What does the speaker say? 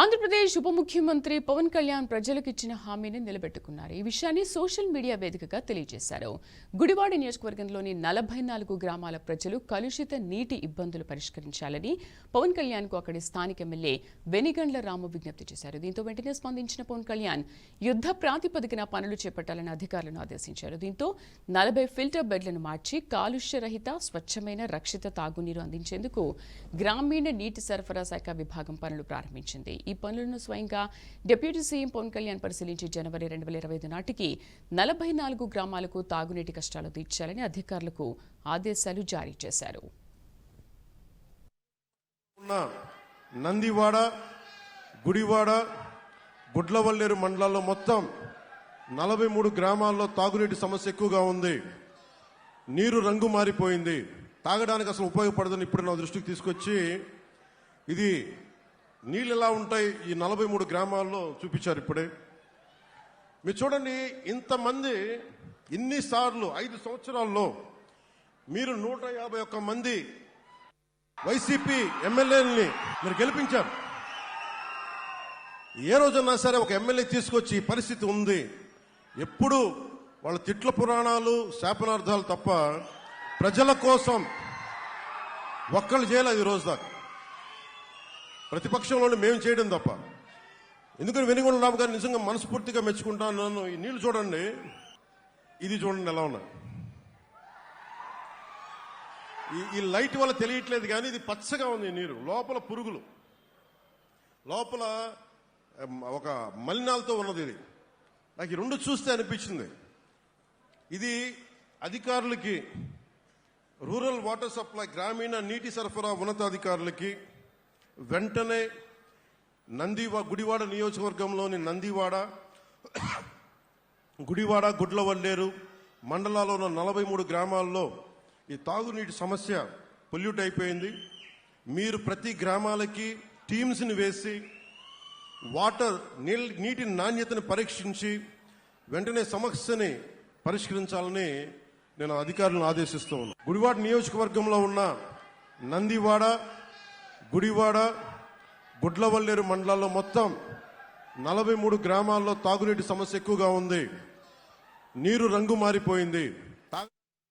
ఆంధ్రప్రదేశ్ ఉప ముఖ్యమంత్రి పవన్ కళ్యాణ్ ప్రజలకు ఇచ్చిన హామీని నిలబెట్టుకున్నారు. ఈ విషయాన్ని సోషల్ మీడియా వేదికగా తెలియజేశారు. గుడివాడ నియోజకవర్గంలోని 44 గ్రామాల ప్రజలు కలుషిత నీటి ఇబ్బందులు పరిష్కరించాలని పవన్ కళ్యాణ్ కు అక్కడి స్థానిక ఎమ్మెల్యే వెనిగండ్ల రాము విజ్ఞప్తి చేశారు. దీంతో వెంటనే స్పందించిన పవన్ కళ్యాణ్ యుద్ధ ప్రాతిపదికన పనులు చేపట్టాలని అధికారులను ఆదేశించారు. దీంతో 40 ఫిల్టర్ బెడ్లను మార్చి కాలుష్య రహిత స్వచ్ఛమైన రక్షిత తాగునీరు అందించేందుకు గ్రామీణ నీటి సరఫరా శాఖ విభాగం పనులు ప్రారంభించింది. ఈ పనులను స్వయంగా డిప్యూటీ సీఎం పవన్ కళ్యాణ్ పరిశీలించి జనవరి 2025 నాటికి 44 గ్రామాలకు తాగునీటి కష్టాలు తీర్చాలని అధికారులకు ఆదేశాలు జారీ చేశారు. నందివాడ, గుడివాడ, గుడ్లవల్లేరు మండలాల్లో మొత్తం 43 గ్రామాల్లో తాగునీటి సమస్య ఎక్కువగా ఉంది. నీరు రంగు మారిపోయింది, తాగడానికి అసలు ఉపయోగపడదని ఇప్పుడు నా దృష్టికి తీసుకొచ్చి ఇది నీళ్ళు ఎలా ఉంటాయి ఈ 43 గ్రామాల్లో చూపించారు. ఇప్పుడే మీరు చూడండి, ఇంతమంది ఇన్నిసార్లు 5 సంవత్సరాల్లో మీరు 151 మంది వైసీపీ ఎమ్మెల్యేలని మీరు గెలిపించారు. ఏ రోజన్నా సరే ఒక ఎమ్మెల్యే తీసుకొచ్చి ఈ పరిస్థితి ఉంది, ఎప్పుడు వాళ్ళ తిట్ల పురాణాలు శాపనార్థాలు తప్ప ప్రజల కోసం ఒక్కళ్ళు చేయలేదు. ఈ రోజు దాకా ప్రతిపక్షంలోనే మేము చేయడం తప్ప. ఎందుకని వెనిగొండ రాము గారు నిజంగా మనస్ఫూర్తిగా మెచ్చుకుంటాను. నన్ను ఈ నీళ్లు చూడండి, ఇది చూడండి ఎలా ఉన్నాయి. ఈ లైట్ వల్ల తెలియట్లేదు కానీ ఇది పచ్చగా ఉంది నీరు. లోపల పురుగులు, లోపల ఒక మలినాలతో ఉన్నది. ఇది నాకు ఈ రెండు చూస్తే అనిపించింది. ఇది అధికారులకి, రూరల్ వాటర్ సప్లై గ్రామీణ నీటి సరఫరా ఉన్నతాధికారులకి వెంటనే గుడివాడ నియోజకవర్గంలోని నందివాడ, గుడివాడ, గుడ్లవల్లేరు మండలాల్లో ఉన్న 43 గ్రామాల్లో ఈ తాగునీటి సమస్య పొల్యూట్ అయిపోయింది. మీరు ప్రతి గ్రామాలకి టీమ్స్ని వేసి నీటి నాణ్యతను పరీక్షించి వెంటనే సమస్యని పరిష్కరించాలని నేను అధికారులను ఆదేశిస్తూ ఉన్నాను. గుడివాడ నియోజకవర్గంలో ఉన్న నందివాడ, గుడివాడ, గుడ్లవల్లేరు మండలాల్లో మొత్తం 43 గ్రామాల్లో తాగునీటి సమస్య ఎక్కువగా ఉంది. నీరు రంగు మారిపోయింది.